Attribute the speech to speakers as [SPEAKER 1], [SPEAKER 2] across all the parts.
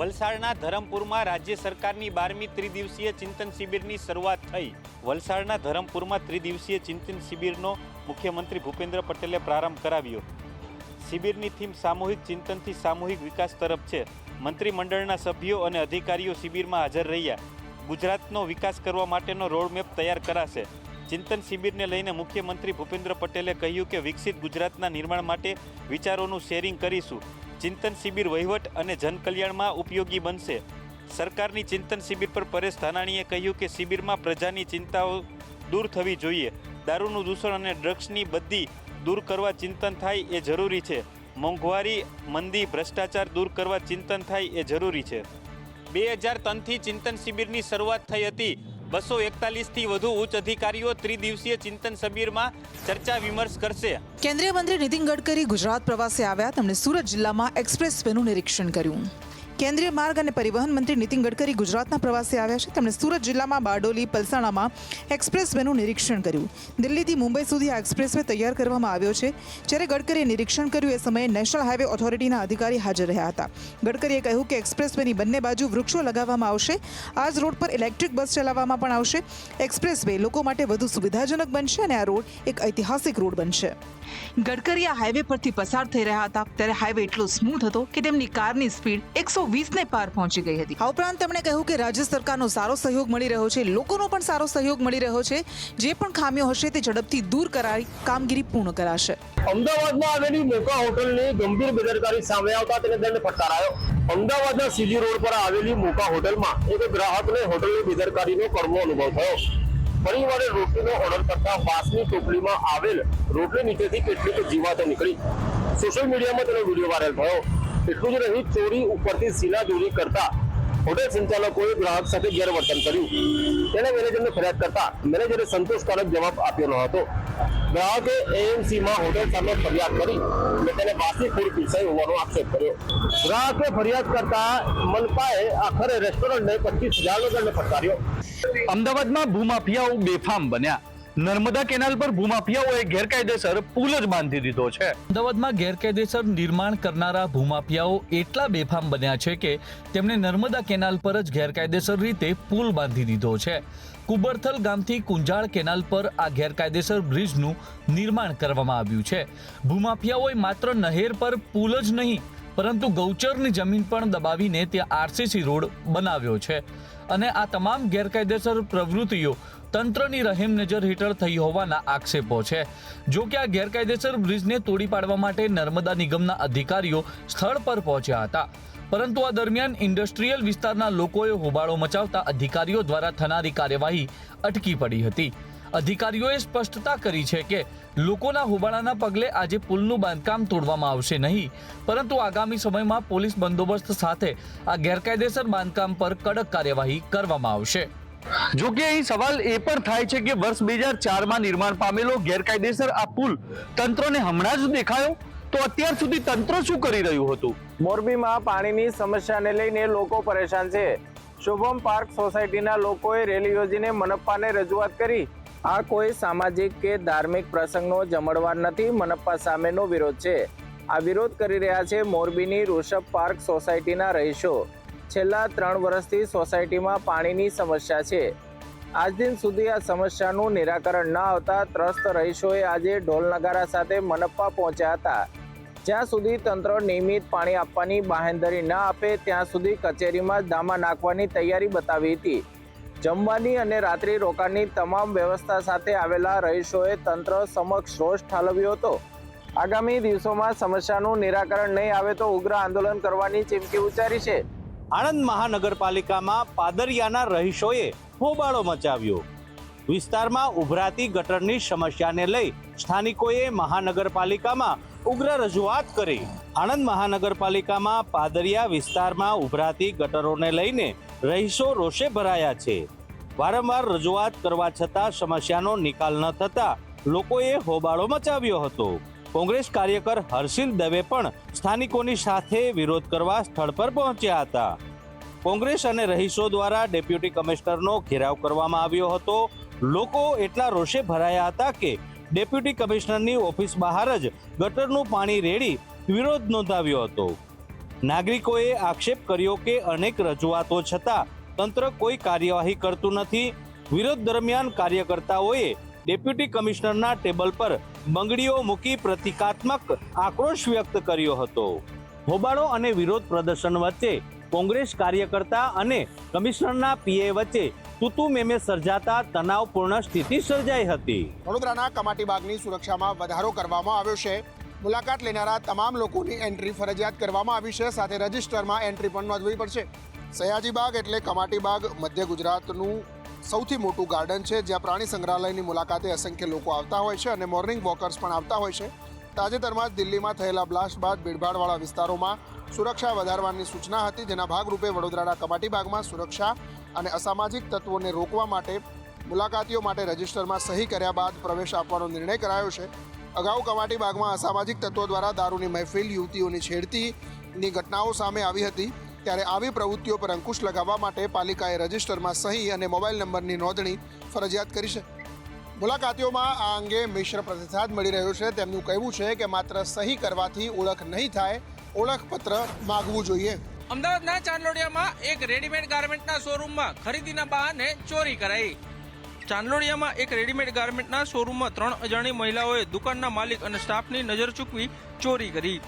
[SPEAKER 1] વલસાડના ધરમપુરમાં રાજ્ય સરકારની 12મી ત્રિદિવસીય ચિંતન શિબિરની શરૂઆત થઈ। વલસાડના ધરમપુરમાં ત્રિદિવસીય ચિંતન શિબિરનો મુખ્યમંત્રી ભૂપેન્દ્ર પટેલે પ્રારંભ કરાવ્યો। શિબિરની થીમ સામૂહિક ચિંતનથી સામૂહિક વિકાસ તરફ છે। મંત્રીમંડળના સભ્યો અને અધિકારીઓ શિબિરમાં હાજર રહ્યા। ગુજરાતનો વિકાસ કરવા માટેનો રોડમેપ તૈયાર કરાશે। ચિંતન શિબિરને લઈને મુખ્યમંત્રી ભૂપેન્દ્ર પટેલે કહ્યું કે વિકસિત ગુજરાતના નિર્માણ માટે વિચારોનું શેરિંગ કરીશું। ચિંતન શિબિર વહીવટ અને જનકલ્યાણમાં ઉપયોગી બનશે। સરકારની ચિંતન શિબિર પર પરેશ ધાનાણીએ કહ્યું કે શિબિરમાં પ્રજાની ચિંતાઓ દૂર થવી જોઈએ। દારૂનું દૂષણ અને ડ્રગ્સની બદી દૂર કરવા ચિંતન થાય એ જરૂરી છે। મોંઘવારી, મંદી, ભ્રષ્ટાચાર દૂર કરવા ચિંતન થાય એ જરૂરી છે। 2003થી ચિંતન શિબિરની શરૂઆત થઈ હતી। 241થી વધુ ઉચ્ચ અધિકારીઓ ત્રિદિવસીય ચિંતન શિબિરમાં ચર્ચા વિમર્શ કરશે।
[SPEAKER 2] કેન્દ્રીય મંત્રી નીતિન ગડકરી ગુજરાત પ્રવાસે આવ્યા। તેમણે સુરત જિલ્લામાં એક્સપ્રેસ વેનું નિરીક્ષણ કર્યું। કેન્દ્રીય માર્ગ અને પરિવહન મંત્રી નીતિન ગડકરી ગુજરાતના પ્રવાસે આવ્યા છે। તેમણે સુરત જિલ્લામાં બારડોલી, પલસાણામાં એક્સપ્રેસ વેનું નિરીક્ષણ કર્યું। દિલ્હીથી મુંબઈ સુધી આ એક્સપ્રેસ વે તૈયાર કરવામાં આવ્યો છે। જ્યારે ગડકરીએ નિરીક્ષણ કર્યું એ સમયે નેશનલ હાઈવે ઓથોરિટીના અધિકારી હાજર રહ્યા હતા। ગડકરીએ કહ્યું કે એક્સપ્રેસ વેની બંને બાજુ વૃક્ષો લગાવવામાં આવશે। આ જ રોડ પર ઇલેક્ટ્રિક બસ ચલાવવામાં પણ આવશે। એક્સપ્રેસ વે લોકો માટે વધુ સુવિધાજનક બનશે અને આ રોડ એક ઐતિહાસિક રોડ બનશે। ગડકરી આ હાઈવે પરથી પસાર થઈ રહ્યા હતા ત્યારે હાઈવે એટલો સ્મૂથ હતો કે તેમની કારની સ્પીડ 120ને પાર પહોંચી ગઈ હતી। આ ઉપરાંત તેમણે કહ્યું કે રાજ્ય સરકારનો સારો સહયોગ મળી રહ્યો છે, લોકોનો પણ સારો સહયોગ મળી રહ્યો છે। જે પણ ખામીઓ હશે તે ઝડપથી દૂર કરાવી કામગીરી પૂર્ણ કરાશે।
[SPEAKER 3] અમદાવાદમાં આવેલી મોકા હોટલની ગંભીર બેદરકારી સામે આવતા તેને દંડ ફટકારાયો। અમદાવાદના સીજી રોડ પર આવેલી મોકા હોટલમાં એક ગ્રાહકને હોટલની બેદરકારીનો કડવો અનુભવ થયો। પરિવારે રોટલીનો ઓર્ડર કરતા વાસની ટોપલીમાં આવેલ રોટલી નીચેથી કેટલીક જીવાતો નીકળી। સોશિયલ મીડિયામાં તેનો વિડીયો વાયરલ થયો। એટલું જ નહીં, ચોરી ઉપરથી સીલાદોરી કરતા હોટેલ સંચાલકોએ ગ્રાહક સાથે ગેરવર્તન કર્યું। તેને મેનેજરને ફરિયાદ કરતા મેનેજરે સંતોષકારક જવાબ આપ્યો ન હતો। ગ્રાહકે એએમસીમાં હોટેલ સામે ફરિયાદ કરી અને તેને વાસી ફૂડ પીરસાઈ હોવાનો આક્ષેપ કર્યો। ગ્રાહકે ફરિયાદ કરતા મનપાએ આખરે રેસ્ટોરન્ટને 25,000નો દંડ ફટકાર્યો।
[SPEAKER 4] અમદાવાદમાં ભૂમાફિયાઓ બેફામ બન્યા। નર્મદા કેનાલ પર ભૂમાફિયાઓએ ગેરકાયદેસર પુલ જ બાંધી દીધો છે। અમદાવાદમાં ગેરકાયદેસર નિર્માણ કરનારા ભૂમાફિયાઓ એટલા બેફામ બન્યા છે કે તેમણે નર્મદા કેનાલ પર જ ગેરકાયદેસર રીતે પુલ બાંધી દીધો છે। કુબરથલ ગામથી કુંજાળ કેનાલ પર આ ગેરકાયદેસર બ્રિજનું નિર્માણ કરવામાં આવ્યું છે। ભૂમાફિયાઓએ માત્ર નહેર પર પુલ જ નહીં પરંતુ ગૌચરની જમીન પણ દબાવીને ત્યાં આરસીસી રોડ બનાવ્યો છે અને આ તમામ ગેરકાયદેસર પ્રવૃત્તિઓ તંત્રની રહેમ નજર હેઠળ થઈ હોવાના આક્ષેપો છે। જો કે આ ગેરકાયદેસર બ્રિજને તોડી પાડવા માટે નર્મદા નિગમના અધિકારીઓ સ્થળ પર પહોંચ્યા હતા, પરંતુ આ દરમિયાન ઇન્ડસ્ટ્રીયલ વિસ્તારના લોકોએ હોબાળો મચાવતા અધિકારીઓ દ્વારા થનારી કાર્યવાહી અટકી પડી હતી। અધિકારીઓએ સ્પષ્ટતા કરી છે કે લોકોના હોબાળાના પગલે આજે પુલનું બાંધકામ તોડવામાં આવશે નહીં, પરંતુ આગામી સમયમાં પોલીસ બંદોબસ્ત સાથે આ ગેરકાયદેસર બાંધકામ પર કડક કાર્યવાહી કરવામાં આવશે। જો કે અહીં સવાલ એ પણ થાય છે કે વર્ષ 2004માં નિર્માણ પામેલો ગેરકાયદેસર આ પુલ તંત્રને હમણાં જ દેખાયો, તો અત્યાર સુધી તંત્ર શું કરી રહ્યું હતું?
[SPEAKER 5] મોરબીમાં પાણીની સમસ્યાને લઈને લોકો પરેશાન છે। શુભમ પાર્ક સોસાયટીના લોકોએ રેલી યોજીને મનપ્પાને રજૂઆત કરી। આ કોઈ સામાજિક કે ધાર્મિક પ્રસંગનો જમણવાર નથી, મનપ્પા સામેનો વિરોધ છે। આ વિરોધ કરી રહ્યા છે મોરબીની ઋષભ પાર્ક સોસાયટીના રહીશો। છેલ્લા 3 વર્ષથી સોસાયટીમાં પાણીની સમસ્યા છે। આજ દિન સુધી આ સમસ્યાનું નિરાકરણ ન આવતા ત્રસ્ત રહીશોએ આજે ઢોલ નગારા સાથે મનપ્પા પહોંચ્યા હતા। જ્યાં સુધી તંત્ર નિયમિત પાણી આપવાની બાંહેધરી ન આપે ત્યાં સુધી કચેરીમાં ધામા નાખવાની તૈયારી બતાવી હતી। જમવાની અને રાત્રિ રોકાણની તમામ વ્યવસ્થા સાથે આવેલા રહીશોએ તંત્ર સમક્ષ રોષ ઠાલવ્યો હતો। આગામી દિવસોમાં સમસ્યાનું નિરાકરણ નહીં આવે તો ઉગ્ર આંદોલન કરવાની ચીમકી ઉચ્ચારી છે।
[SPEAKER 1] આણંદ મહાનગરપાલિકામાં પાદરિયાના રહીશોએ હોબાળો મચાવ્યો। વિસ્તારમાં ઉભરાતી ગટરની સમસ્યાને લઈ સ્થાનિકોએ મહાનગરપાલિકામાં ઉગ્ર રજૂઆત કરી। આણંદ મહાનગરપાલિકામાં પાદરિયા વિસ્તારમાં ઉભરાતી ગટરોને લઈને રહીશો રોષે ભરાયા છે। વારંવાર રજૂઆત કરવા છતાં સમસ્યાનો નિકાલ ન થતા લોકોએ હોબાળો મચાવ્યો હતો। કોંગ્રેસ કાર્યકર હર્ષિલ દવે પણ સ્થાનિકોની સાથે વિરોધ કરવા સ્થળ પર પહોંચ્યા હતા। કોંગ્રેસ અને રહીશો દ્વારા ડેપ્યુટી કમિશનરનો ઘેરાવ કરવામાં આવ્યો હતો। લોકો એટલા રોષે ભરાયા હતા કે ડેપ્યુટી કમિશનરની ઓફિસ બહાર જ ગટરનું પાણી રેડી વિરોધ નોંધાવ્યો હતો।
[SPEAKER 4] નાગરિકોએ આક્ષેપ કર્યો કે અનેક રજૂઆતો છતાં તંત્ર કોઈ કાર્યવાહી કરતું નથી. વિરોધ દરમિયાન કાર્યકર્તાઓએ ડેપ્યુટી કમિશનરના ટેબલ પર બંગડીઓ મૂકી પ્રતિકાત્મક આક્રોશ વ્યક્ત કર્યો હતો. હોબાળો અને વિરોધ પ્રદર્શન વચ્ચે કોંગ્રેસ કાર્યકર્તા અને કમિશનરના પીએ વચ્ચે તૂતુ મેમે સર્જાતા તણાવપૂર્ણ સ્થિતિ સર્જાઈ હતી.
[SPEAKER 6] વડોદરાના કમાટી બાગની સુરક્ષામાં વધારો કરવામાં આવ્યો છે. મુલાકાત લેનારા તમામ લોકોની એન્ટ્રી ફરજિયાત કરવામાં આવી છે. સાથે રજિસ્ટરમાં એન્ટ્રી પણ નોંધવી પડશે. સયાજી બાગ એટલે કમાટી બાગ મધ્ય ગુજરાતનું સૌથી મોટું ગાર્ડન છે, જ્યાં પ્રાણી સંગ્રહાલયની મુલાકાતે અસંખ્ય લોકો આવતા હોય છે અને મોર્નિંગ વોકર્સ પણ આવતા હોય છે. તાજેતરમાં જ દિલ્હીમાં થયેલા બ્લાસ્ટ બાદ ભીડભાડવાળા વિસ્તારોમાં સુરક્ષા વધારવાની સૂચના હતી, જેના ભાગરૂપે વડોદરાના કમાટી બાગમાં સુરક્ષા અને અસામાજિક તત્વોને રોકવા માટે મુલાકાતીઓ માટે રજિસ્ટરમાં સહી કર્યા બાદ પ્રવેશ આપવાનો નિર્ણય કરાયો છે. અગાઉ કમાટી બાગમાં અસામાજિક તત્વો દ્વારા દારૂની મહેફિલ, યુવતીઓની છેડતીની ઘટનાઓ સામે આવી હતી. ત્યારે આવી પ્રવૃત્તિઓ પર અંકુશ લગાવવા માટે પાલિકાએ રજિસ્ટરમાં સહી અને મોબાઈલ નંબરની નોંધણી ફરજિયાત કરી છે. મુલાકાતીઓમાં આ અંગે મિશ્ર પ્રતિસાદ મળી રહ્યો છે. તેમનું કહેવું છે કે માત્ર સહી કરવાથી ઓળખ નહીં થાય, ઓળખપત્ર માગવું જોઈએ.
[SPEAKER 7] અમદાવાદના ચાંદલોડિયામાં એક રેડીમેડ ગાર્મેન્ટના શોરૂમમાં ખરીદીના બહાને ચોરી કરાઈ. ચાંદલોડિયામાં એક રેડીમેડ ગાર્મેન્ટના શોરૂમમાં 3 અજાણી મહિલાઓએ દુકાનના માલિક અને સ્ટાફની નજર ચૂકવી ચોરી કરી.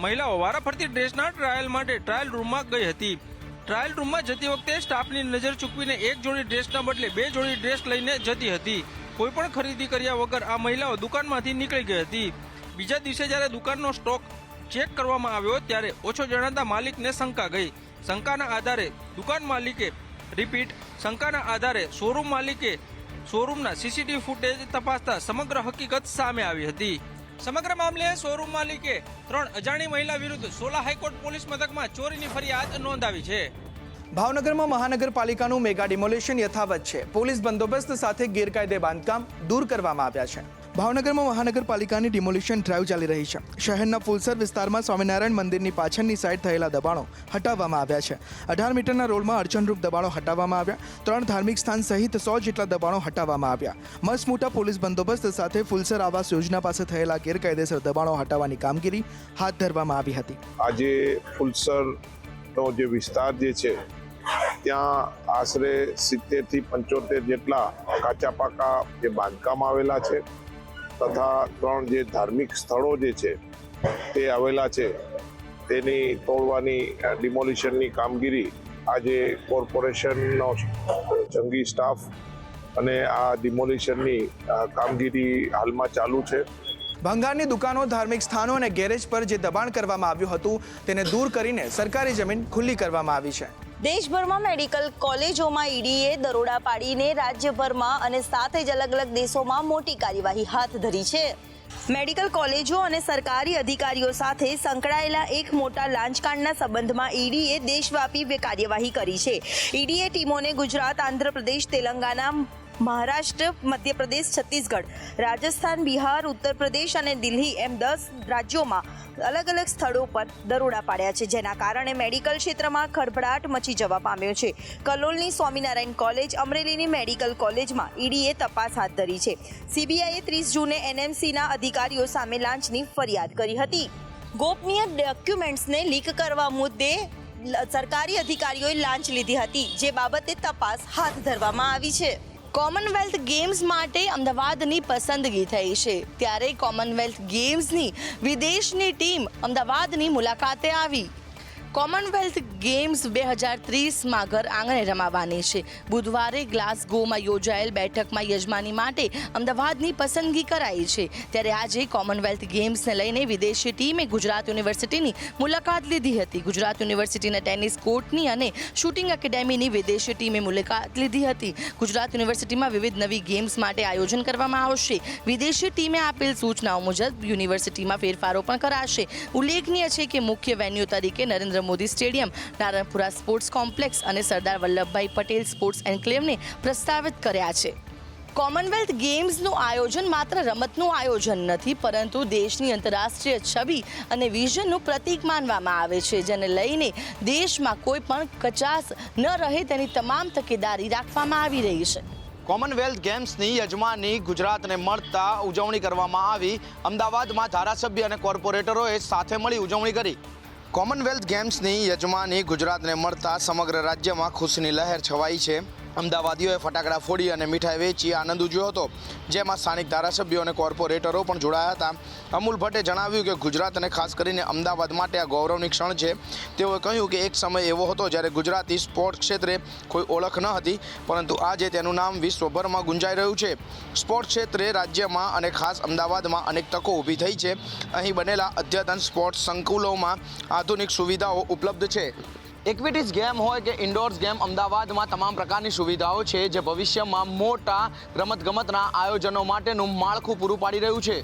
[SPEAKER 7] મહિલાઓ વારાફરતી ડ્રેસના ટ્રાયલ માટે ટ્રાયલ રૂમમાં ગઈ હતી. ટ્રાયલ રૂમમાં જતી વખતે સ્ટાફની નજર ચૂકવીને એક જોડી ડ્રેસના બદલે 2 જોડી ડ્રેસ લઈને જતી હતી. કોઈ પણ ખરીદી કર્યા વગર આ મહિલાઓ દુકાનમાંથી નીકળી ગઈ હતી. બીજા દિવસે જ્યારે દુકાનનો સ્ટોક ચેક કરવામાં આવ્યો ત્યારે ઓછો જણાતા માલિકને શંકા ગઈ. શંકાના આધારે દુકાન માલિકે શંકાના આધારે શોરૂમ માલિકે શોરૂમના સીસીટીવી ફૂટેજ તપાસતા સમગ્ર હકીકત સામે આવી હતી. સમગ્ર મામલે શોરૂમ માલિકે 3 અજાણી મહિલા વિરુદ્ધ સોલા હાઈકોર્ટ પોલીસ મથકમાં ચોરીની ફરિયાદ નોંધાવી છે.
[SPEAKER 8] ભાવનગરમાં મહાનગરપાલિકાનું મેગા ડિમોલિશન યથાવત છે. પોલીસ બંદોબસ્ત સાથે ગેરકાયદે બાંધકામ દૂર કરવામાં આવ્યા છે. ભાવનગરમાં મહાનગરપાલિકાની ડિમોલિશન ડ્રાઈવ ચાલી રહી છે. શહેરના ફુલસર વિસ્તારમાં સ્વામિનારાયણ મંદિરની પાછળની સાઈડ થયેલા દબાણો હટાવવામાં આવ્યા છે. 18 મીટરના રોડમાં અડચણરૂપ દબાણો હટાવવામાં આવ્યા. 3 ધાર્મિક સ્થાન સહિત 100 જેટલા દબાણો હટાવવામાં આવ્યા. મસમોટા પોલીસ બંદોબસ્ત સાથે ફુલસર આવાસ યોજના પાસે થયેલા ગેરકાયદેસર દબાણો હટાવવાની કામગીરી હાથ ધરવામાં આવી હતી.
[SPEAKER 9] આજે ફુલસરનો જે વિસ્તાર જે છે ત્યાં આશરે 70 થી 75 જેટલા કાચા પાકા જે બાંધકામ આવેલા છે તથા 3 જે ધાર્મિક સ્થળો જે છે તે આવેલા છે તેની તોડવાની ડિમોલિશનની કામગીરી આજે કોર્પોરેશનનો જંગી સ્ટાફ અને આ ડિમોલિશનની કામગીરી હાલમાં ચાલુ છે.
[SPEAKER 8] ભંગારની દુકાનો, ધાર્મિક સ્થાનો અને ગેરેજ પર જે દબાણ કરવામાં આવ્યું હતું તેને દૂર કરીને સરકારી જમીન ખુલ્લી કરવામાં આવી છે.
[SPEAKER 10] દેશભરમાં મેડિકલ કોલેજોમાં ઈડીએ દરોડા પાડીને રાજ્યભરમાં અને સાથે જ અલગ અલગ દેશોમાં મોટી કાર્યવાહી હાથ ધરી છે. મેડિકલ કોલેજો અને સરકારી અધિકારીઓ સાથે સંકળાયેલા એક મોટા લાંચકાંડના સંબંધમાં ઈડીએ દેશવ્યાપી કાર્યવાહી કરી છે. ઈડીએ ટીમોને ગુજરાત, આંધ્રપ્રદેશ, તેલંગાના, મહારાષ્ટ્ર, મધ્યપ્રદેશ, છત્તીસગઢ, રાજસ્થાન, બિહાર, ઉત્તર પ્રદેશ અને દિલ્હી એમ 10 રાજ્યોમાં અલગ અલગ સ્થળો પર દરોડા પાડ્યા છે, જેના કારણે મેડિકલ ક્ષેત્રમાં ખળભળાટ મચી જવા પામ્યો છે. કલોલની સ્વામિનારાયણ કોલેજ, અમરેલીની મેડિકલ કોલેજમાં ઈડીએ તપાસ હાથ ધરી છે. સીબીઆઈએ 30 જૂને એનએમસીના અધિકારીઓ સામે લાંચની ફરિયાદ કરી હતી. ગોપનીય ડોક્યુમેન્ટ્સને લીક કરવા મુદ્દે સરકારી અધિકારીઓએ લાંચ લીધી હતી, જે બાબતે તપાસ હાથ ધરવામાં આવી છે. કોમનવેલ્થ ગેમ્સ માટે અમદાવાદની પસંદગી થઈ છે. ત્યારે કોમનવેલ્થ ગેમ્સની વિદેશની ટીમ અમદાવાદની મુલાકાતે આવી. કોમનવેલ્થ ગેમ્સ 2030માં ઘર આંગણે રમાવાની છે. બુધવારે ગ્લાસગોમાં યોજાયેલ બેઠકમાં યજમાની માટે અમદાવાદની પસંદગી કરાઈ છે. ત્યારે આજે કોમનવેલ્થ ગેમ્સને લઈને વિદેશી ટીમે ગુજરાત યુનિવર્સિટીની મુલાકાત લીધી હતી. ગુજરાત યુનિવર્સિટીના ટેનિસ કોર્ટની અને શૂટિંગ એકેડેમીની વિદેશી ટીમે મુલાકાત લીધી હતી. ગુજરાત યુનિવર્સિટીમાં વિવિધ નવી ગેમ્સ માટે આયોજન કરવામાં આવશે. વિદેશી ટીમે આપેલ સૂચનાઓ મુજબ યુનિવર્સિટીમાં ફેરફારો પણ કરાશે. ઉલ્લેખનીય છે કે મુખ્ય વેન્યુ તરીકે Narendra Modi stadium, Naranpura sports complex અને સરદાર વલ્લભભાઈ પટેલ સ્પોર્ટ્સ એન્ક્લેવને પ્રસ્તાવિત કર્યા છે. કોમનવેલ્થ ગેમ્સનું આયોજન માત્ર રમતનું આયોજન નથી, પરંતુ દેશની આંતરરાષ્ટ્રીય છબી અને વિઝનનું પ્રતીક માનવામાં આવે છે, જેને લઈને દેશમાં કોઈ પણ કચાશ ન રહે તેની તમામ તકેદારી રાખવામાં આવી રહી છે.
[SPEAKER 11] કોમનવેલ્થ ગેમ્સની યજમાની ગુજરાતને મળતા ઉજવણી કરવામાં આવી. અમદાવાદમાં ધારાસભ્ય અને કોર્પોરેટરોએ સાથે મળી ઉજવણી કરી. કોમનવેલ્થ ગેમ્સની યજમાની ગુજરાતને મળતા સમગ્ર રાજ્યમાં ખુશીની લહેર છવાઈ છે. અમદાવાદીઓએ ફટાકડા ફોડી અને મીઠાઈ વેચી આનંદ ઉજવ્યો હતો, જેમાં સ્થાનિક ધારાસભ્યો અને કોર્પોરેટરો પણ જોડાયા હતા. અમૂલ ભટ્ટે જણાવ્યું કે ગુજરાત અને ખાસ કરીને અમદાવાદ માટે આ ગૌરવની ક્ષણ છે. તેઓએ કહ્યું કે એક સમય એવો હતો જ્યારે ગુજરાતી સ્પોર્ટ્સ ક્ષેત્રે કોઈ ઓળખ ન હતી, પરંતુ આજે તેનું નામ વિશ્વભરમાં ગુંજાઈ રહ્યું છે. સ્પોર્ટ્સ ક્ષેત્રે રાજ્યમાં અને ખાસ અમદાવાદમાં અનેક તકો ઊભી થઈ છે. અહીં બનેલા અદ્યતન સ્પોર્ટ્સ સંકુલોમાં આધુનિક સુવિધાઓ ઉપલબ્ધ છે. એક્વિટીઝ ગેમ હોય કે ઇન્ડોર્સ ગેમ, અમદાવાદમાં તમામ પ્રકારની સુવિધાઓ છે, જે ભવિષ્યમાં મોટા રમતગમતના આયોજનો માટેનું માળખું પૂરું પાડી રહ્યું છે.